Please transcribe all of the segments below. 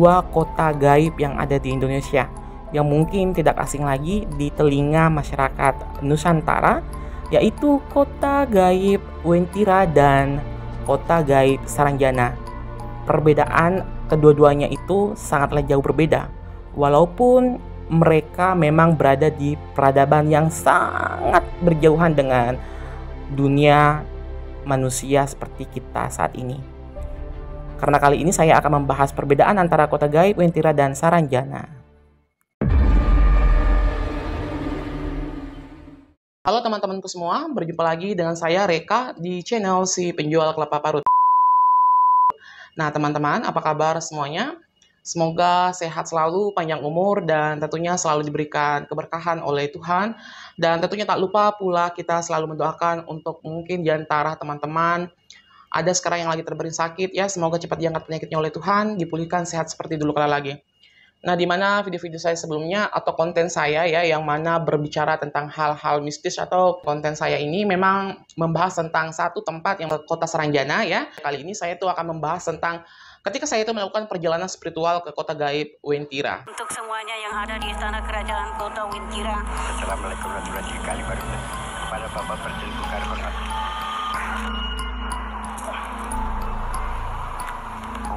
dua kota gaib yang ada di Indonesia, yang mungkin tidak asing lagi di telinga masyarakat Nusantara, yaitu kota gaib Wentira dan kota gaib Saranjana. Perbedaan kedua-duanya itu sangatlah jauh berbeda, walaupun mereka memang berada di peradaban yang sangat berjauhan dengan dunia manusia seperti kita saat ini. Karena kali ini saya akan membahas perbedaan antara kota gaib Wentira dan Saranjana. Halo teman-temanku semua, berjumpa lagi dengan saya Reka di channel si penjual kelapa parut. Nah teman-teman, apa kabar semuanya? Semoga sehat selalu, panjang umur, dan tentunya selalu diberikan keberkahan oleh Tuhan. Dan tentunya tak lupa pula kita selalu mendoakan untuk mungkin di antara teman-teman ada sekarang yang lagi terbaring sakit, ya semoga cepat diangkat penyakitnya oleh Tuhan, dipulihkan sehat seperti dulu kala lagi. Nah, di mana video-video saya sebelumnya atau konten saya ya yang mana berbicara tentang hal-hal mistis atau konten saya ini memang membahas tentang satu tempat yang kota Saranjana ya. Kali ini saya tuh akan membahas tentang ketika saya itu melakukan perjalanan spiritual ke kota gaib Wentira. Untuk semuanya yang ada di istana kerajaan kota Wentira. Assalamualaikum warahmatullahi wabarakatuh. Kepada Bapak Presiden Soekarno Hatta.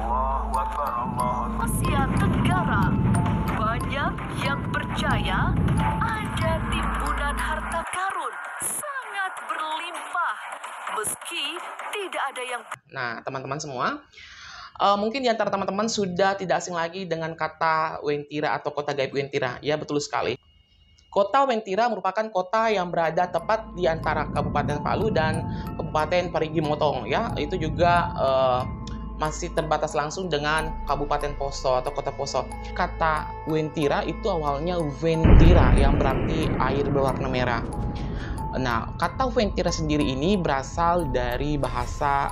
Allahu Akbar, Allahu Akbar. Asia Tenggara, banyak yang percaya ada timbunan harta karun sangat berlimpah meski tidak ada yang. Nah, teman-teman semua, mungkin di antara teman-teman sudah tidak asing lagi dengan kata Wentira atau kota gaib Wentira. Ya, betul sekali. Kota Wentira merupakan kota yang berada tepat di antara Kabupaten Palu dan Kabupaten Parigi Motong. Ya, itu juga masih terbatas langsung dengan Kabupaten Poso atau Kota Poso. Kata Wentira itu awalnya Ventira yang berarti air berwarna merah. Nah, kata Wentira sendiri ini berasal dari bahasa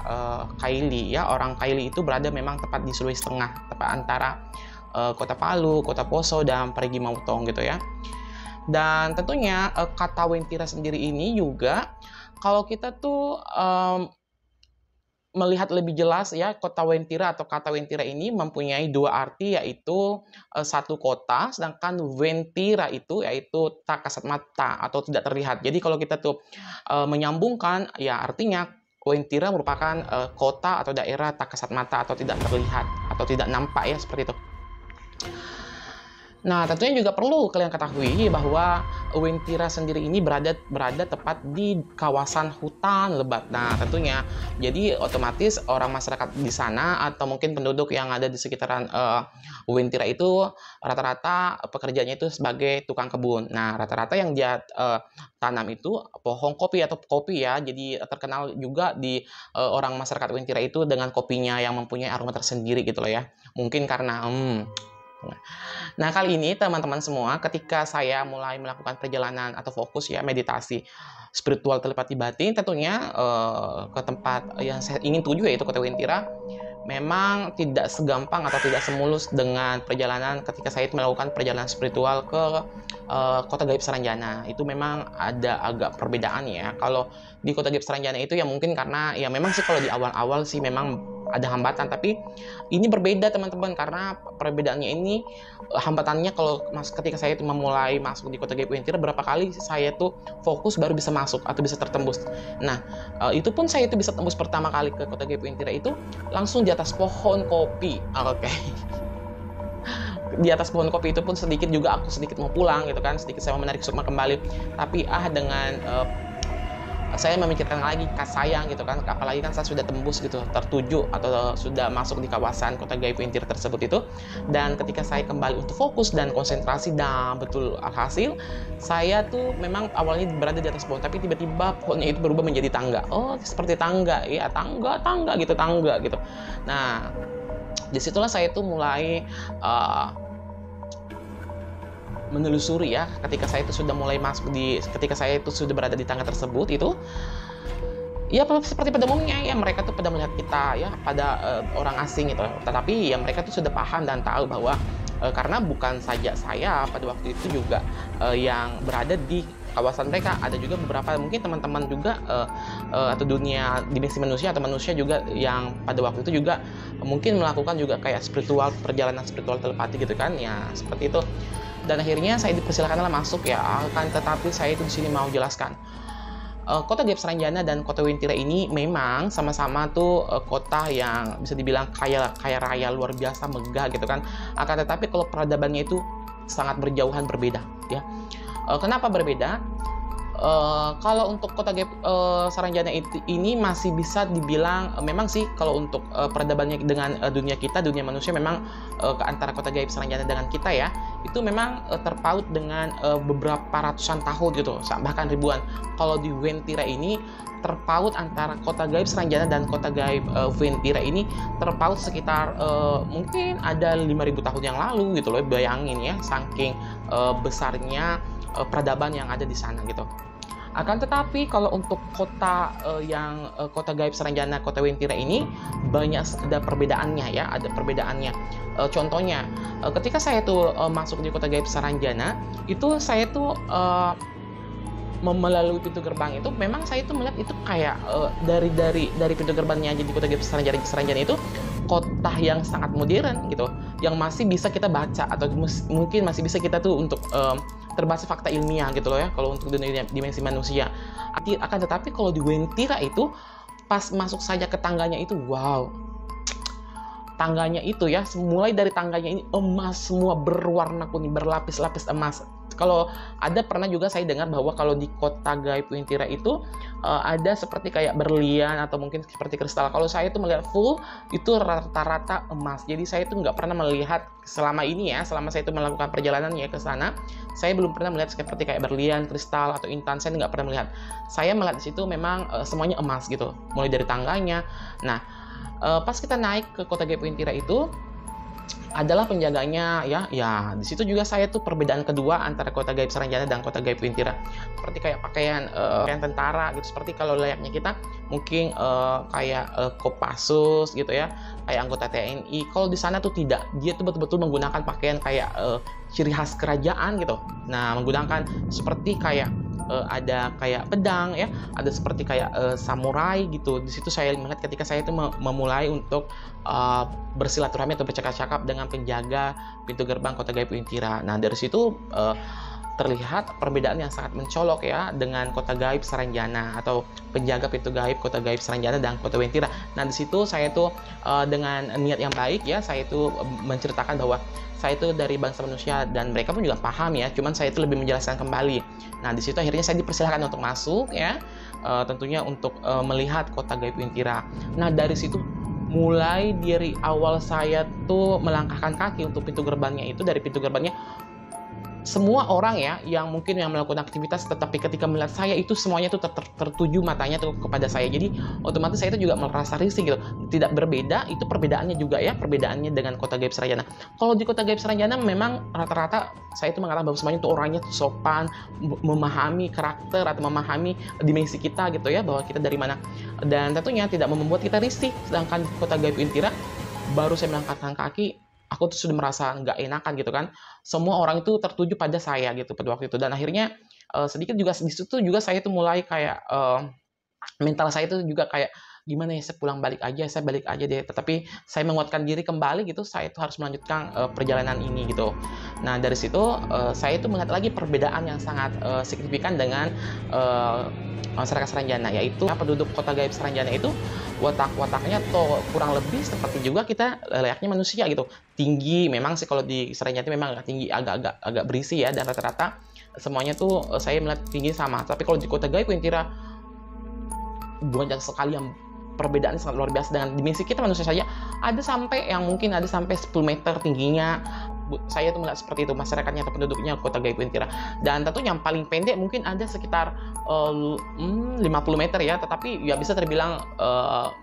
Kaili ya. Orang Kaili itu berada memang tepat di Sulawesi Tengah, tepat antara Kota Palu, Kota Poso, dan Parigi Motong gitu ya. Dan tentunya kata Wentira sendiri ini juga kalau kita tuh melihat lebih jelas ya, kota Wentira atau kata Wentira ini mempunyai dua arti, yaitu satu kota, sedangkan Wentira itu yaitu tak kasat mata atau tidak terlihat. Jadi kalau kita tuh menyambungkan ya artinya Wentira merupakan kota atau daerah tak kasat mata atau tidak terlihat atau tidak nampak ya, seperti itu. Nah, tentunya juga perlu kalian ketahui bahwa Wentira sendiri ini berada tepat di kawasan hutan lebat. Nah, tentunya jadi otomatis orang masyarakat di sana atau mungkin penduduk yang ada di sekitaran Wentira itu rata-rata pekerjaannya itu sebagai tukang kebun. Nah, rata-rata yang dia tanam itu pohon kopi atau kopi ya. Jadi terkenal juga di orang masyarakat Wentira itu dengan kopinya yang mempunyai aroma tersendiri gitu loh ya. Mungkin karena Nah, kali ini teman-teman semua, ketika saya mulai melakukan perjalanan atau fokus ya meditasi spiritual telepati batin, tentunya ke tempat yang saya ingin tuju yaitu kota Wentira, memang tidak segampang atau tidak semulus dengan perjalanan ketika saya melakukan perjalanan spiritual ke kota gaib Saranjana. Itu memang ada agak perbedaan ya. Kalau di kota gaib Saranjana itu ya mungkin karena ya memang sih kalau di awal-awal sih memang ada hambatan, tapi ini berbeda teman-teman karena perbedaannya ini hambatannya kalau ketika saya itu memulai masuk di kota gaib Wentira, berapa kali saya tuh fokus baru bisa masuk atau bisa tertembus. Nah, itu pun saya itu bisa tembus pertama kali ke kota gaib Wentira itu langsung di atas pohon kopi. Oke. Di atas pohon kopi itu pun sedikit juga aku sedikit mau pulang gitu kan, sedikit saya mau menarik sukma kembali, tapi dengan saya memikirkan lagi sayang gitu kan, apalagi kan saya sudah tembus gitu, tertuju atau sudah masuk di kawasan kota gaib Wentira tersebut itu. Dan ketika saya kembali untuk fokus dan konsentrasi, dan betul alhasil saya tuh memang awalnya berada di atas pohon, tapi tiba-tiba pohonnya itu berubah menjadi tangga. Oh, seperti tangga ya, tangga gitu. Nah, disitulah saya tuh mulai menelusuri ya, ketika saya itu sudah mulai masuk ketika saya itu sudah berada di tangga tersebut itu ya seperti pada umumnya ya, mereka tuh pada melihat kita ya, pada orang asing gitu, tetapi ya mereka tuh sudah paham dan tahu bahwa Karena bukan saja saya pada waktu itu juga yang berada di kawasan mereka, ada juga beberapa mungkin teman-teman juga atau dunia dimensi manusia atau manusia juga yang pada waktu itu juga mungkin melakukan juga kayak perjalanan spiritual telepati gitu kan ya, seperti itu. Dan akhirnya saya dipersilakanlah masuk ya, akan tetapi saya itu di sini mau jelaskan. Kota Gaib Saranjana dan Kota Wentira ini memang sama-sama tuh kota yang bisa dibilang kaya raya, luar biasa, megah gitu kan. Akan tetapi kalau peradabannya itu sangat berjauhan, berbeda ya. Kenapa berbeda? Kalau untuk Kota Gaib Saranjana ini masih bisa dibilang memang sih kalau untuk peradabannya dengan dunia kita, dunia manusia, memang antara Kota Gaib Saranjana dengan kita ya, itu memang terpaut dengan beberapa ratusan tahun gitu, bahkan ribuan. Kalau di Wentira ini terpaut antara Kota Gaib Saranjana dan Kota Gaib Wentira ini terpaut sekitar mungkin ada 5.000 tahun yang lalu gitu loh, bayangin ya, saking besarnya peradaban yang ada di sana gitu. Akan tetapi kalau untuk kota Kota Gaib Saranjana, Kota Wentira ini banyak ada perbedaannya ya, ada perbedaannya. Contohnya, ketika saya tuh masuk di Kota Gaib Saranjana, itu saya tuh melalui pintu gerbang itu, memang saya itu melihat itu kayak dari pintu gerbangnya aja di Kota Gaib Saranjana itu kota yang sangat modern gitu, yang masih bisa kita baca atau mungkin masih bisa kita tuh untuk terbaca fakta ilmiah gitu loh ya, kalau untuk dunia dimensi manusia. Akan tetapi kalau di Wentira itu pas masuk saja ke tangganya itu, wow, tangganya itu ya, mulai dari tangganya ini emas semua, berwarna kuning, berlapis-lapis emas. Kalau ada pernah juga saya dengar bahwa kalau di Kota Gaib Wentira itu ada seperti kayak berlian atau mungkin seperti kristal. Kalau saya itu melihat full itu rata-rata emas. Jadi saya itu nggak pernah melihat selama ini ya, selama saya itu melakukan perjalanan ya ke sana, saya belum pernah melihat seperti kayak berlian, kristal atau intan. Saya nggak pernah melihat. Saya melihat di situ memang semuanya emas gitu, mulai dari tangganya. Nah, pas kita naik ke Kota Gaib Wentira itu adalah penjaganya ya di situ juga saya tuh perbedaan kedua antara Kota Gaib Saranjana dan Kota Gaib Wentira, seperti kayak pakaian tentara gitu, seperti kalau layaknya kita mungkin kayak Kopassus gitu ya, kayak anggota TNI. Kalau di sana tuh tidak, dia tuh betul-betul menggunakan pakaian kayak ciri khas kerajaan gitu. Nah, menggunakan seperti kayak ada kayak pedang ya, ada seperti kayak samurai gitu. Di situ saya melihat ketika saya itu memulai untuk bersilaturahmi atau bercakap-cakap dengan penjaga pintu gerbang Kota Gaib Wentira. Nah, dari situ terlihat perbedaan yang sangat mencolok ya dengan Kota Gaib Saranjana atau penjaga pintu gaib Kota Gaib Saranjana dan Kota Wentira. Nah, di situ saya itu dengan niat yang baik ya, saya itu menceritakan bahwa saya itu dari bangsa manusia dan mereka pun juga paham ya, cuman saya itu lebih menjelaskan kembali. Nah, di situ akhirnya saya dipersilakan untuk masuk ya, tentunya untuk melihat Kota Gaib Wentira. Nah, dari situ mulai dari awal saya tuh melangkahkan kaki untuk pintu gerbangnya itu, dari pintu gerbangnya semua orang ya yang mungkin yang melakukan aktivitas, tetapi ketika melihat saya itu semuanya tuh tertuju matanya tuh kepada saya. Jadi otomatis saya itu juga merasa risih gitu. Tidak berbeda, itu perbedaannya juga ya, perbedaannya dengan Kota Gaib Saranjana. Kalau di Kota Gaib Saranjana memang rata-rata saya itu mengatakan bahwa semuanya tuh orangnya tuh sopan, memahami karakter atau memahami dimensi kita gitu ya, bahwa kita dari mana, dan tentunya tidak membuat kita risih. Sedangkan Kota Gaib Wentira, baru saya melangkahkan kaki, aku tuh sudah merasa nggak enakan gitu kan. Semua orang itu tertuju pada saya gitu pada waktu itu. Dan akhirnya sedikit juga di situ juga saya tuh mulai kayak mental saya itu juga kayak gimana ya, saya pulang balik aja, saya balik aja deh. Tetapi saya menguatkan diri kembali gitu, saya itu harus melanjutkan perjalanan ini gitu. Nah, dari situ saya itu melihat lagi perbedaan yang sangat signifikan dengan masyarakat Saranjana, yaitu penduduk Kota Gaib Saranjana itu watak-wataknya atau kurang lebih seperti juga kita layaknya manusia gitu. Tinggi memang sih, kalau di Saranjana memang agak tinggi, agak berisi ya, dan rata-rata semuanya tuh saya melihat tinggi sama. Tapi kalau di Kota Gaib Wentira banyak sekali yang perbedaan sangat luar biasa dengan dimensi kita manusia saja. Ada sampai yang mungkin ada sampai 10 meter tingginya. Saya tuh melihat seperti itu masyarakatnya atau penduduknya Kota Gaib Wentira. Dan tentunya yang paling pendek mungkin ada sekitar 50 meter ya, tetapi ya bisa terbilang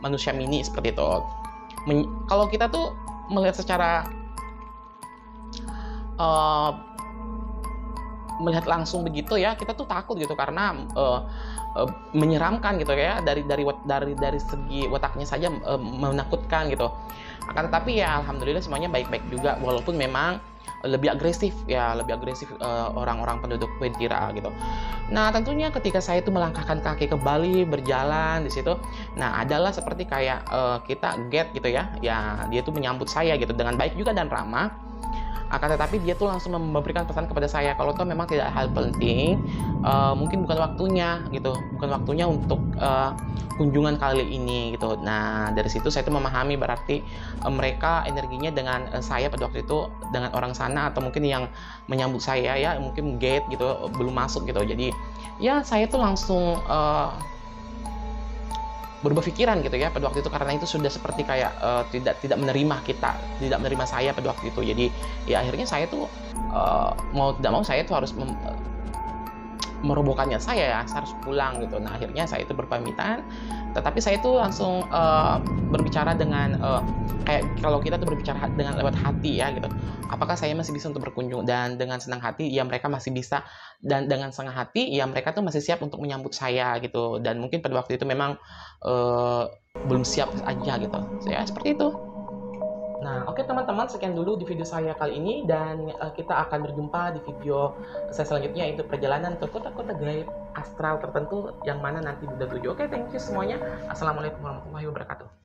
manusia mini seperti itu. Kalau kita tuh melihat secara melihat langsung begitu ya, kita tuh takut gitu karena menyeramkan gitu ya, dari segi wataknya saja menakutkan gitu. Akan tetapi ya alhamdulillah semuanya baik-baik juga, walaupun memang lebih agresif ya, lebih agresif orang-orang penduduk Wentira gitu. Nah, tentunya ketika saya itu melangkahkan kaki ke Bali, berjalan di situ, nah adalah seperti kayak kita get gitu ya, ya dia tuh menyambut saya gitu dengan baik juga dan ramah. Akan tetapi dia tuh langsung memberikan pesan kepada saya kalau tuh memang tidak hal penting, mungkin bukan waktunya gitu, bukan waktunya untuk kunjungan kali ini gitu. Nah dari situ saya tuh memahami berarti mereka energinya dengan saya pada waktu itu dengan orang sana atau mungkin yang menyambut saya ya mungkin gate gitu belum masuk gitu. Jadi ya saya tuh langsung berubah pikiran gitu ya pada waktu itu karena itu sudah seperti kayak tidak menerima kita, tidak menerima saya pada waktu itu. Jadi ya akhirnya saya tuh mau tidak mau saya tuh harus merobohkannya saya harus pulang gitu. Nah akhirnya saya itu berpamitan, tetapi saya itu langsung berbicara dengan kayak kalau kita tuh berbicara dengan lewat hati ya gitu. Apakah saya masih bisa untuk berkunjung, dan dengan senang hati ya mereka masih bisa, dan dengan senang hati ya mereka tuh masih siap untuk menyambut saya gitu. Dan mungkin pada waktu itu memang belum siap aja gitu. Saya seperti itu. Nah, oke teman-teman, sekian dulu di video saya kali ini, dan kita akan berjumpa di video saya selanjutnya, yaitu perjalanan ke kota-kota gaib astral tertentu yang mana nanti sudah tuju. Oke, thank you semuanya. Assalamualaikum warahmatullahi wabarakatuh.